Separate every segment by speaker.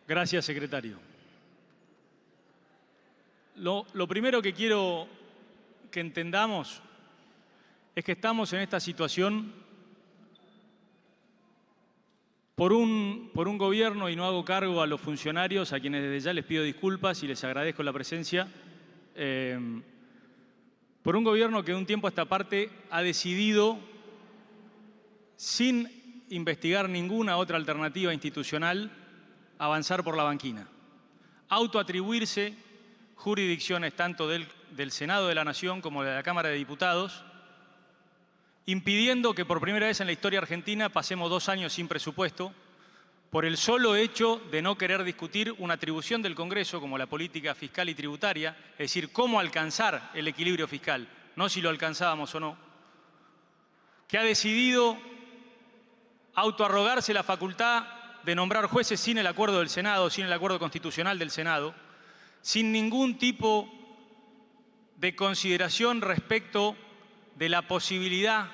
Speaker 1: Gracias, secretario. Lo primero que quiero que entendamos es que estamos en esta situación por un gobierno, y no hago cargo a los funcionarios, a quienes desde ya les pido disculpas y les agradezco la presencia, por un gobierno que de un tiempo a esta parte ha decidido, sin investigar ninguna otra alternativa institucional, avanzar por la banquina. Autoatribuirse jurisdicciones tanto del Senado de la Nación como de la Cámara de Diputados, impidiendo que por primera vez en la historia argentina pasemos 2 años sin presupuesto por el solo hecho de no querer discutir una atribución del Congreso como la política fiscal y tributaria, es decir, cómo alcanzar el equilibrio fiscal, no si lo alcanzábamos o no, que ha decidido autoarrogarse la facultad de nombrar jueces sin el acuerdo del Senado, sin el acuerdo constitucional del Senado, sin ningún tipo de consideración respecto de la posibilidad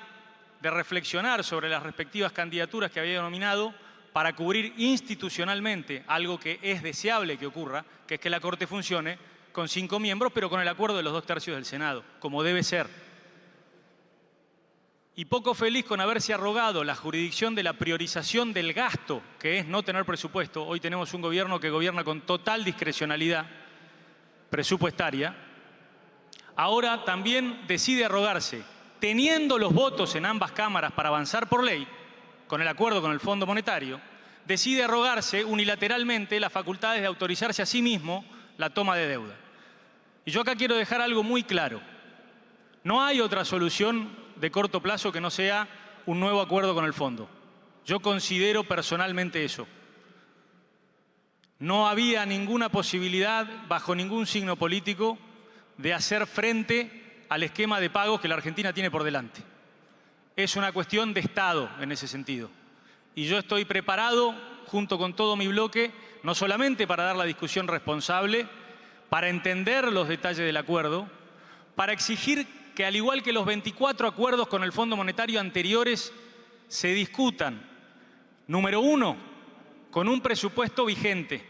Speaker 1: de reflexionar sobre las respectivas candidaturas que había nominado para cubrir institucionalmente algo que es deseable que ocurra, que es que la Corte funcione con 5 miembros, pero con el acuerdo de los 2/3 del Senado, como debe ser. Y poco feliz con haberse arrogado la jurisdicción de la priorización del gasto, que es no tener presupuesto. Hoy tenemos un gobierno que gobierna con total discrecionalidad presupuestaria. Ahora también decide arrogarse, teniendo los votos en ambas cámaras para avanzar por ley, con el acuerdo con el Fondo Monetario, decide arrogarse unilateralmente las facultades de autorizarse a sí mismo la toma de deuda. Y yo acá quiero dejar algo muy claro. No hay otra solución de corto plazo que no sea un nuevo acuerdo con el Fondo. Yo considero personalmente eso. No había ninguna posibilidad, bajo ningún signo político, de hacer frente al esquema de pagos que la Argentina tiene por delante. Es una cuestión de Estado en ese sentido. Y yo estoy preparado, junto con todo mi bloque, no solamente para dar la discusión responsable, para entender los detalles del acuerdo, para exigir que, al igual que los 24 acuerdos con el Fondo Monetario anteriores, se discutan, número 1, con un presupuesto vigente.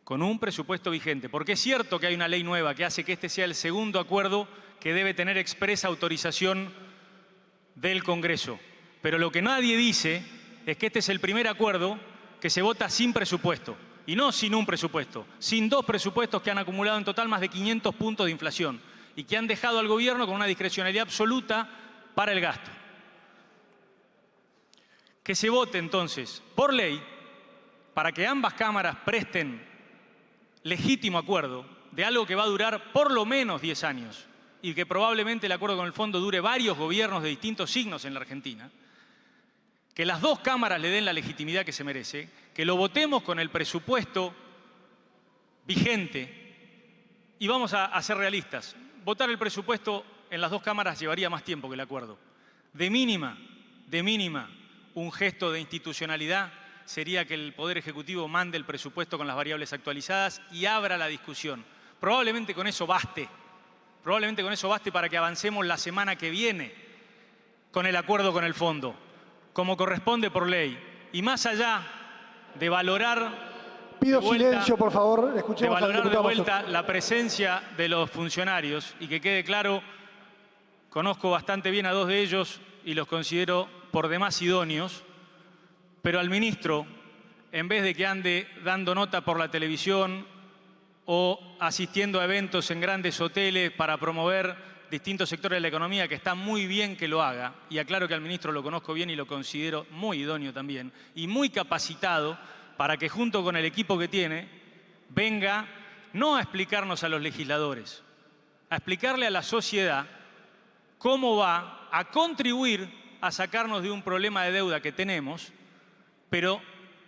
Speaker 1: Con un presupuesto vigente. Porque es cierto que hay una ley nueva que hace que este sea el segundo acuerdo que debe tener expresa autorización del Congreso. Pero lo que nadie dice es que este es el primer acuerdo que se vota sin presupuesto. Y no sin un presupuesto, sin 2 presupuestos que han acumulado en total más de 500 puntos de inflación y que han dejado al gobierno con una discrecionalidad absoluta para el gasto. Que se vote entonces por ley para que ambas cámaras presten legítimo acuerdo de algo que va a durar por lo menos 10 años y que probablemente el acuerdo con el Fondo dure varios gobiernos de distintos signos en la Argentina, que las 2 cámaras le den la legitimidad que se merece, que lo votemos con el presupuesto vigente y vamos a ser realistas. Votar el presupuesto en las 2 cámaras llevaría más tiempo que el acuerdo. De mínima, un gesto de institucionalidad sería que el Poder Ejecutivo mande el presupuesto con las variables actualizadas y abra la discusión. Probablemente con eso baste para que avancemos la semana que viene con el acuerdo con el Fondo, como corresponde por ley. Y más allá de valorar...
Speaker 2: Pido silencio, por favor. Escuchemos
Speaker 1: de valorar
Speaker 2: al
Speaker 1: de
Speaker 2: diputado.
Speaker 1: vuelta la presencia de los funcionarios, y que quede claro, conozco bastante bien a 2 de ellos y los considero por demás idóneos, pero al ministro, en vez de que ande dando nota por la televisión o asistiendo a eventos en grandes hoteles para promover distintos sectores de la economía, que está muy bien que lo haga, y aclaro que al ministro lo conozco bien y lo considero muy idóneo también, y muy capacitado para que junto con el equipo que tiene, venga no a explicarnos a los legisladores, a explicarle a la sociedad cómo va a contribuir a sacarnos de un problema de deuda que tenemos, pero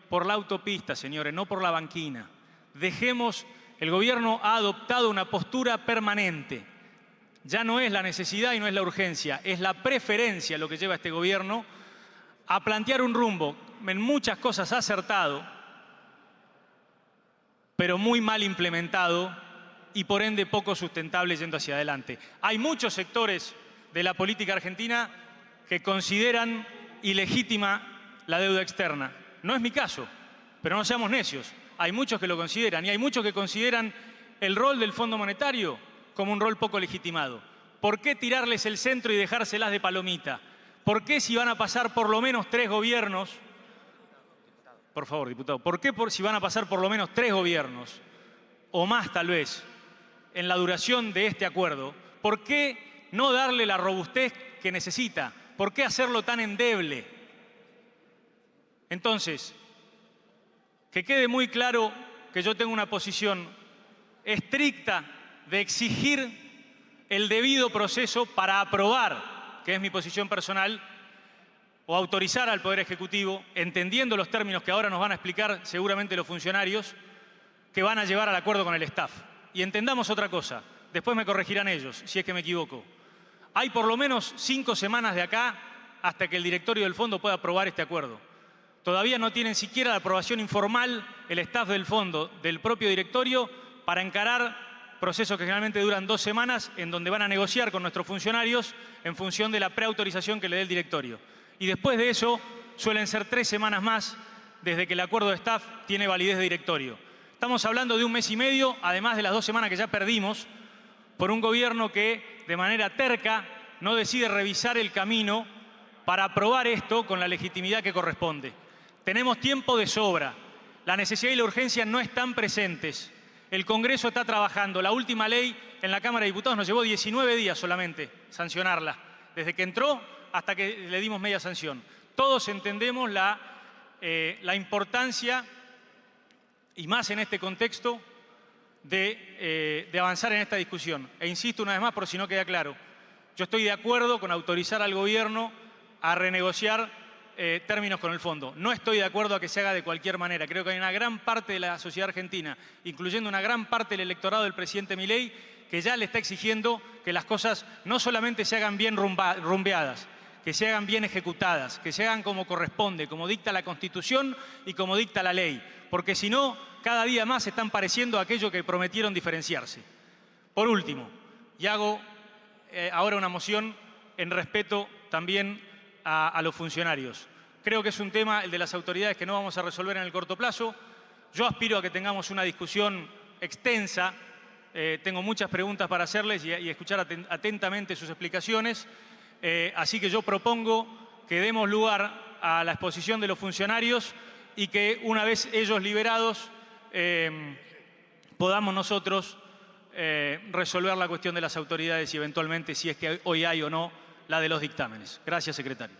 Speaker 1: por la autopista, señores, no por la banquina. El gobierno ha adoptado una postura permanente. Ya no es la necesidad y no es la urgencia, es la preferencia lo que lleva a este gobierno a plantear un rumbo en muchas cosas acertado, pero muy mal implementado y por ende poco sustentable yendo hacia adelante. Hay muchos sectores de la política argentina que consideran ilegítima la deuda externa. No es mi caso. Pero no seamos necios. Hay muchos que lo consideran y hay muchos que consideran el rol del Fondo Monetario como un rol poco legitimado. ¿Por qué tirarles el centro y dejárselas de palomita? ¿Por qué si van a pasar por lo menos 3 gobiernos? Por favor, diputado. ¿Por qué si van a pasar por lo menos 3 gobiernos o más tal vez en la duración de este acuerdo? ¿Por qué no darle la robustez que necesita? ¿Por qué hacerlo tan endeble? Entonces, que quede muy claro que yo tengo una posición estricta de exigir el debido proceso para aprobar, que es mi posición personal, o autorizar al Poder Ejecutivo, entendiendo los términos que ahora nos van a explicar seguramente los funcionarios, que van a llevar al acuerdo con el staff. Y entendamos otra cosa, después me corregirán ellos, si es que me equivoco. Hay por lo menos 5 semanas de acá hasta que el directorio del fondo pueda aprobar este acuerdo. Todavía no tienen siquiera la aprobación informal el staff del fondo, del propio directorio, para encarar procesos que generalmente duran 2 semanas, en donde van a negociar con nuestros funcionarios en función de la preautorización que le dé el directorio. Y después de eso suelen ser 3 semanas más desde que el acuerdo de staff tiene validez de directorio. Estamos hablando de 1 mes y medio, además de las 2 semanas que ya perdimos, por un gobierno que de manera terca no decide revisar el camino para aprobar esto con la legitimidad que corresponde. Tenemos tiempo de sobra. La necesidad y la urgencia no están presentes. El Congreso está trabajando. La última ley en la Cámara de Diputados nos llevó 19 días solamente sancionarla, desde que entró hasta que le dimos media sanción. Todos entendemos la importancia, y más en este contexto, de avanzar en esta discusión. E insisto una vez más, por si no queda claro, yo estoy de acuerdo con autorizar al Gobierno a renegociar términos con el fondo. No estoy de acuerdo a que se haga de cualquier manera. Creo que hay una gran parte de la sociedad argentina, incluyendo una gran parte del electorado del presidente Milei, que ya le está exigiendo que las cosas no solamente se hagan bien rumbeadas, que se hagan bien ejecutadas, que se hagan como corresponde, como dicta la Constitución y como dicta la ley. Porque si no, cada día más se están pareciendo a aquello que prometieron diferenciarse. Por último, y hago ahora una moción en respeto también a los funcionarios. Creo que es un tema, el de las autoridades, que no vamos a resolver en el corto plazo. Yo aspiro a que tengamos una discusión extensa. Tengo muchas preguntas para hacerles y escuchar atentamente sus explicaciones. Así que yo propongo que demos lugar a la exposición de los funcionarios y que una vez ellos liberados podamos nosotros resolver la cuestión de las autoridades y eventualmente, si es que hoy hay o no, la de los dictámenes. Gracias, secretario.